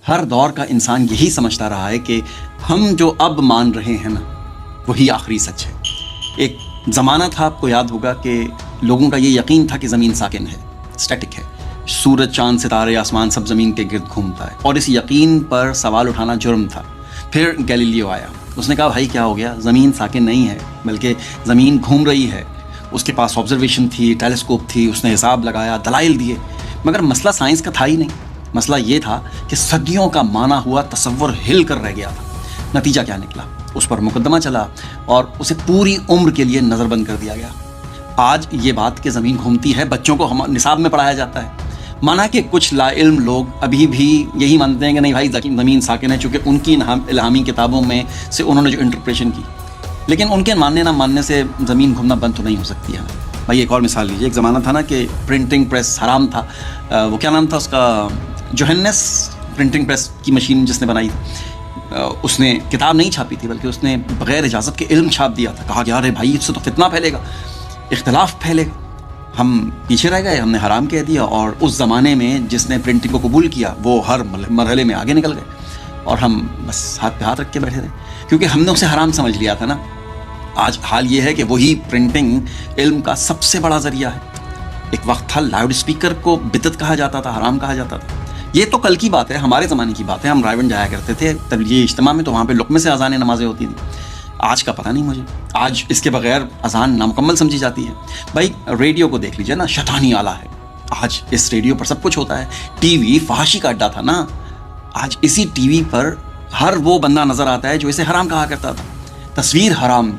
ہر دور کا انسان یہی سمجھتا رہا ہے کہ ہم جو اب مان رہے ہیں نا وہی آخری سچ ہے. ایک زمانہ تھا، آپ کو یاد ہوگا، کہ لوگوں کا یہ یقین تھا کہ زمین ساکن ہے، اسٹیٹک ہے، سورج چاند ستارے آسمان سب زمین کے گرد گھومتا ہے، اور اس یقین پر سوال اٹھانا جرم تھا. پھر گیلیلیو آیا، اس نے کہا بھائی کیا ہو گیا، زمین ساکن نہیں ہے بلکہ زمین گھوم رہی ہے. اس کے پاس آبزرویشن تھی، ٹیلیسکوپ تھی، اس نے حساب لگایا، دلائل دیے، مگر مسئلہ سائنس کا تھا ہی نہیں. مسئلہ یہ تھا کہ صدیوں کا مانا ہوا تصور ہل کر رہ گیا تھا. نتیجہ کیا نکلا؟ اس پر مقدمہ چلا اور اسے پوری عمر کے لیے نظر بند کر دیا گیا. آج یہ بات کہ زمین گھومتی ہے بچوں کو نصاب میں پڑھایا جاتا ہے. مانا کہ کچھ لا علم لوگ ابھی بھی یہی مانتے ہیں کہ نہیں بھائی زمین ساکن ہے، چونکہ ان کی الہامی کتابوں میں سے انہوں نے جو انٹرپریشن کی. لیکن ان کے ماننے نہ ماننے سے زمین گھومنا بند تو نہیں ہو سکتی ہے. بھائی ایک اور مثال لیجیے. ایک زمانہ تھا نا کہ پرنٹنگ پریس حرام تھا. وہ کیا نام تھا اس کا، جوہنس پرنٹنگ پریس کی مشین جس نے بنائی، اس نے کتاب نہیں چھاپی تھی بلکہ اس نے بغیر اجازت کے علم چھاپ دیا تھا. کہا کہ ارے بھائی اس سے تو فتنہ پھیلے گا، اختلاف پھیلے گا. ہم پیچھے رہ گئے، ہم نے حرام کہہ دیا، اور اس زمانے میں جس نے پرنٹنگ کو قبول کیا وہ ہر مرحلے میں آگے نکل گئے، اور ہم بس ہاتھ پہ ہاتھ رکھ کے بیٹھے رہے کیونکہ ہم نے اسے حرام سمجھ لیا تھا نا. آج حال یہ ہے کہ وہی پرنٹنگ علم کا سب سے بڑا ذریعہ ہے. ایک وقت تھا لاؤڈ اسپیکر کو بدعت کہا جاتا تھا، حرام کہا جاتا تھا. یہ تو کل کی بات ہے، ہمارے زمانے کی بات ہے. ہم رائے بند جایا کرتے تھے تبلیغی اجتماع میں، تو وہاں پہ لقمے سے اذان نمازیں ہوتی تھیں. آج کا پتہ نہیں مجھے، آج اس کے بغیر اذان نامکمل سمجھی جاتی ہے. بھائی ریڈیو کو دیکھ لیجیے نا، شیطانی آلہ ہے. آج اس ریڈیو پر سب کچھ ہوتا ہے. ٹی وی فحاشی کا اڈا تھا نا، آج اسی ٹی وی پر ہر وہ بندہ نظر آتا ہے جو اسے حرام کہا کرتا تھا. تصویر حرام،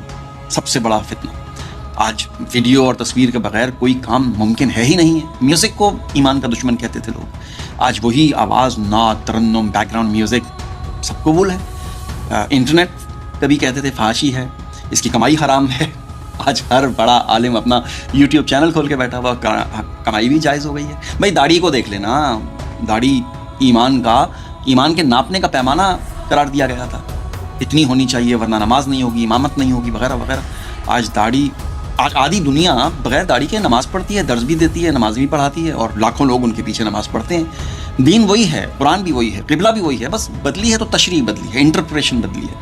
سب سے بڑا فتنہ. آج ویڈیو اور تصویر کے بغیر کوئی کام ممکن ہے ہی نہیں ہے. میوزک کو ایمان کا دشمن کہتے تھے لوگ، آج وہی آواز، نعت، ترنم، بیک گراؤنڈ میوزک سب قبول ہے. انٹرنیٹ کبھی کہتے تھے فحاشی ہے، اس کی کمائی حرام ہے. آج ہر بڑا عالم اپنا یوٹیوب چینل کھول کے بیٹھا ہوا، کمائی بھی جائز ہو گئی ہے. بھائی داڑھی کو دیکھ لینا، داڑھی ایمان کے ناپنے کا پیمانہ قرار دیا گیا تھا. اتنی ہونی چاہیے ورنہ نماز نہیں ہوگی، امامت نہیں ہوگی، وغیرہ وغیرہ. آج آدھی دنیا بغیر داڑھی کے نماز پڑھتی ہے، درس بھی دیتی ہے، نماز بھی پڑھاتی ہے، اور لاکھوں لوگ ان کے پیچھے نماز پڑھتے ہیں. دین وہی ہے، قرآن بھی وہی ہے، قبلہ بھی وہی ہے، بس بدلی ہے تو تشریح بدلی ہے، انٹرپریشن بدلی ہے.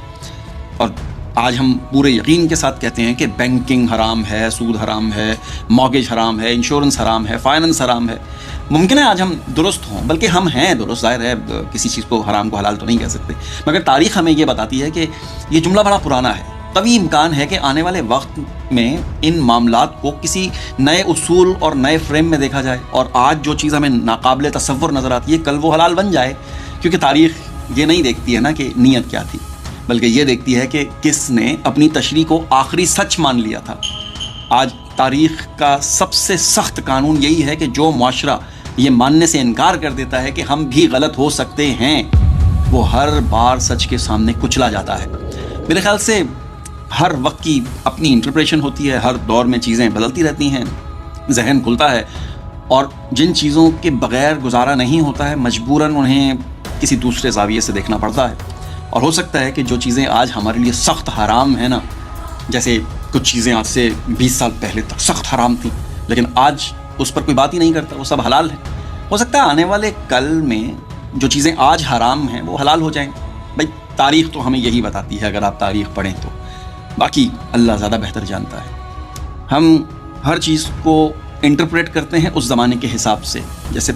اور آج ہم پورے یقین کے ساتھ کہتے ہیں کہ بینکنگ حرام ہے، سود حرام ہے، مارگیج حرام ہے، انشورنس حرام ہے، فائننس حرام ہے. ممکن ہے آج ہم درست ہوں، بلکہ ہم ہیں درست، ظاہر ہے کسی چیز کو حرام کو حلال تو نہیں کہہ سکتے، مگر تاریخ ہمیں یہ بتاتی ہے کہ یہ جملہ بڑا پرانا ہے. قوی امکان ہے کہ آنے والے وقت میں ان معاملات کو کسی نئے اصول اور نئے فریم میں دیکھا جائے، اور آج جو چیز ہمیں ناقابل تصور نظر آتی ہے کل وہ حلال بن جائے. کیونکہ تاریخ یہ نہیں دیکھتی ہے نا کہ نیت کیا تھی، بلکہ یہ دیکھتی ہے کہ کس نے اپنی تشریح کو آخری سچ مان لیا تھا. آج تاریخ کا سب سے سخت قانون یہی ہے کہ جو معاشرہ یہ ماننے سے انکار کر دیتا ہے کہ ہم بھی غلط ہو سکتے ہیں، وہ ہر بار سچ کے سامنے کچلا جاتا ہے. میرے خیال سے ہر وقت کی اپنی انٹرپریشن ہوتی ہے، ہر دور میں چیزیں بدلتی رہتی ہیں، ذہن کھلتا ہے، اور جن چیزوں کے بغیر گزارا نہیں ہوتا ہے مجبوراً انہیں کسی دوسرے زاویے سے دیکھنا پڑتا ہے. اور ہو سکتا ہے کہ جو چیزیں آج ہمارے لیے سخت حرام ہیں نا، جیسے کچھ چیزیں آج سے 20 سال پہلے تک سخت حرام تھیں لیکن آج اس پر کوئی بات ہی نہیں کرتا، وہ سب حلال ہے. ہو سکتا ہے آنے والے کل میں جو چیزیں آج حرام ہیں وہ حلال ہو جائیں. بھائی تاریخ تو ہمیں یہی بتاتی ہے اگر آپ تاریخ پڑھیں تو، باقی اللہ زیادہ بہتر جانتا ہے. ہم ہر چیز کو انٹرپریٹ کرتے ہیں اس زمانے کے حساب سے. جیسے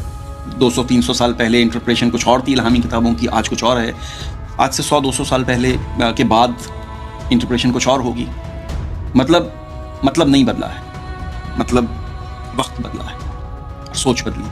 200-300 سال پہلے انٹرپریشن کچھ اور تھی الہامی کتابوں کی، آج کچھ اور ہے. آج سے 100-200 سال پہلے کے بعد انٹرپریشن کچھ اور ہوگی. مطلب نہیں بدلا ہے، مطلب وقت بدلا ہے، سوچ بدلی.